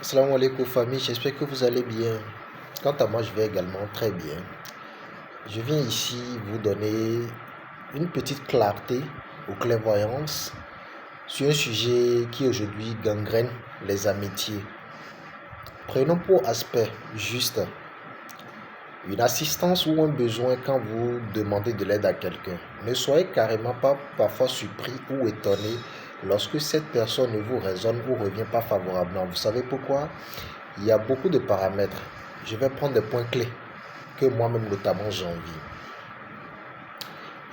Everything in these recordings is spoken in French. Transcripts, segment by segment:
Salam alaikum famille, j'espère que vous allez bien. Quant à moi, je vais également très bien. Je viens ici vous donner une petite clarté ou clairvoyance sur un sujet qui aujourd'hui gangrène les amitiés. Prenons pour aspect juste une assistance ou un besoin quand vous demandez de l'aide à quelqu'un. Ne soyez carrément pas parfois surpris ou étonné lorsque cette personne ne vous résonne ou revient pas favorablement. Vous savez pourquoi? Il y a beaucoup de paramètres. Je vais prendre des points clés que moi-même notamment j'envie.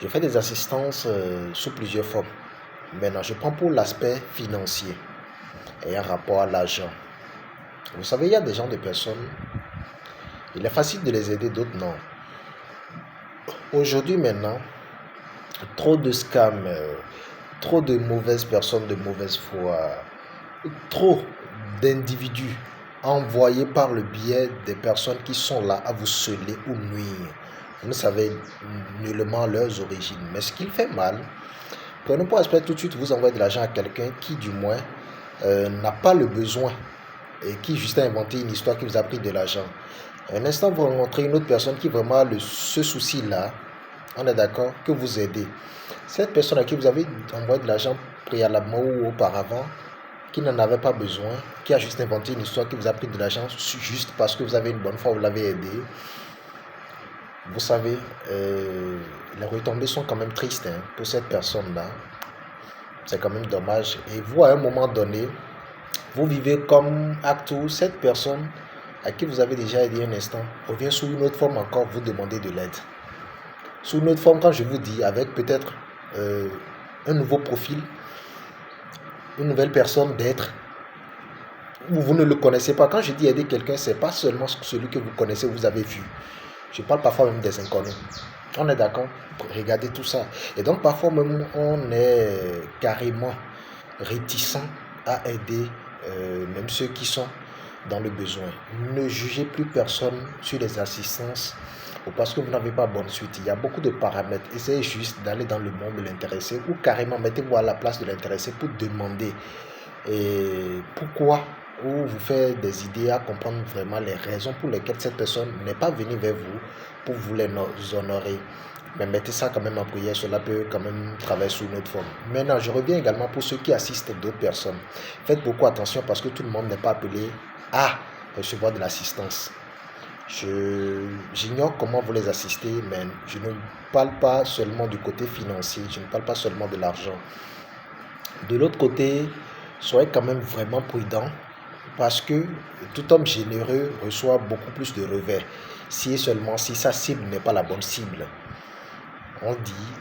Je fais des assistances sous plusieurs formes. Maintenant, je prends pour l'aspect financier et un rapport à l'argent. Vous savez, il y a des gens, des personnes, il est facile de les aider, d'autres non. Aujourd'hui maintenant, trop de scams, trop de mauvaises personnes de mauvaise foi, trop d'individus envoyés par le biais des personnes qui sont là à vous sceller ou nuire. Vous ne savez nullement leurs origines. Mais ce qu'il fait mal, prenons pour aspect tout de suite vous envoyer de l'argent à quelqu'un qui du moins n'a pas le besoin et qui juste a inventé une histoire qui vous a pris de l'argent. Un instant, vous rencontrez une autre personne qui vraiment a ce souci-là, on est d'accord, que vous aidez. Cette personne à qui vous avez envoyé de l'argent préalablement ou auparavant, qui n'en avait pas besoin, qui a juste inventé une histoire qui vous a pris de l'argent juste parce que vous avez une bonne foi, vous l'avez aidé. Vous savez, les retombées sont quand même tristes pour cette personne-là. C'est quand même dommage. Et vous, à un moment donné, vous vivez comme acte où cette personne à qui vous avez déjà aidé un instant revient sous une autre forme encore, vous demander de l'aide. Sous une autre forme, quand je vous dis, avec peut-être un nouveau profil, une nouvelle personne d'être, où vous ne le connaissez pas. Quand je dis aider quelqu'un, c'est pas seulement celui que vous connaissez, vous avez vu. Je parle parfois même des inconnus. On est d'accord? Regardez tout ça. Et donc parfois même on est carrément réticent à aider même ceux qui sont dans le besoin. Ne jugez plus personne sur les assistances ou parce que vous n'avez pas bonne suite. Il y a beaucoup de paramètres. Essayez juste d'aller dans le monde de l'intéressé ou carrément mettez-vous à la place de l'intéressé pour demander pourquoi ou vous faire des idées à comprendre vraiment les raisons pour lesquelles cette personne n'est pas venue vers vous pour vous les honorer. Mais mettez ça quand même en prière, cela peut quand même travailler sous une autre forme. Maintenant, je reviens également pour ceux qui assistent d'autres personnes. Faites beaucoup attention parce que tout le monde n'est pas appelé à recevoir de l'assistance. J'ignore comment vous les assistez, mais je ne parle pas seulement du côté financier, je ne parle pas seulement de l'argent. De l'autre côté, soyez quand même vraiment prudent parce que tout homme généreux reçoit beaucoup plus de revers si et seulement si sa cible n'est pas la bonne cible. On dit,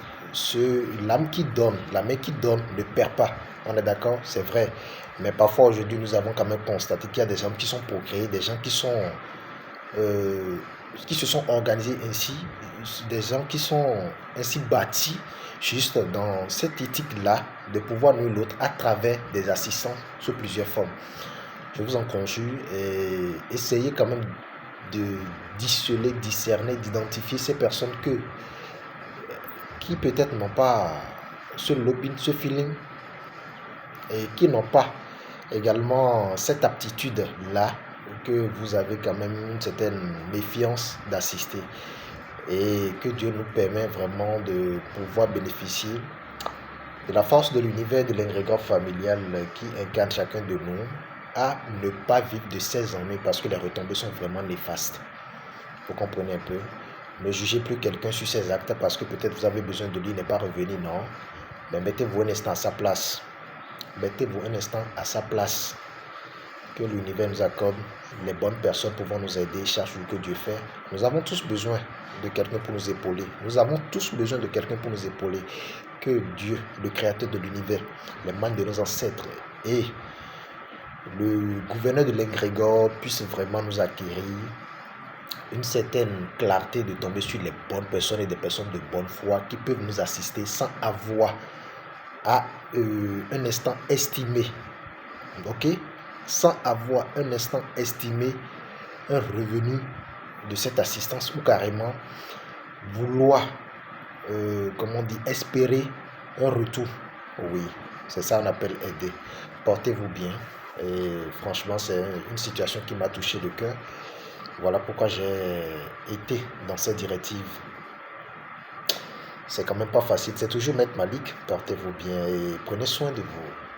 l'âme qui donne, la main qui donne ne perd pas. On est d'accord? C'est vrai. Mais parfois aujourd'hui, nous avons quand même constaté qu'il y a des gens qui sont procréés, des gens qui se sont organisés ainsi, des gens qui sont ainsi bâtis juste dans cette éthique-là de pouvoir nous l'autre à travers des assistants sous plusieurs formes. Je vous en conjure et essayez quand même de discerner, d'identifier ces personnes qui peut-être n'ont pas ce lobbying, ce feeling et qui n'ont pas également cette aptitude-là que vous avez quand même une certaine méfiance d'assister et que Dieu nous permet vraiment de pouvoir bénéficier de la force de l'univers de l'ingrégore familial qui incarne chacun de nous à ne pas vivre de ces ennuis parce que les retombées sont vraiment néfastes. Vous comprenez un peu? Ne jugez plus quelqu'un sur ses actes parce que peut-être vous avez besoin de lui, il n'est pas revenu, non. Mais mettez-vous un instant à sa place. Mettez-vous un instant à sa place. Que l'univers nous accorde les bonnes personnes pouvant nous aider chaque jour que Dieu fait. Nous avons tous besoin de quelqu'un pour nous épauler. Nous avons tous besoin de quelqu'un pour nous épauler. Que Dieu, le créateur de l'univers, les mains de nos ancêtres et le gouverneur de l'égrégore puissent vraiment nous acquérir une certaine clarté de tomber sur les bonnes personnes et des personnes de bonne foi qui peuvent nous assister sans avoir à un instant estimé, ok, sans avoir un instant estimé un revenu de cette assistance ou carrément vouloir, comme on dit, espérer un retour. Oui, c'est ça qu'on appelle aider. Portez-vous bien. Et franchement, c'est une situation qui m'a touché le cœur. Voilà pourquoi j'ai été dans cette directive. C'est quand même pas facile. C'est toujours Maître Malik. Portez-vous bien et prenez soin de vous.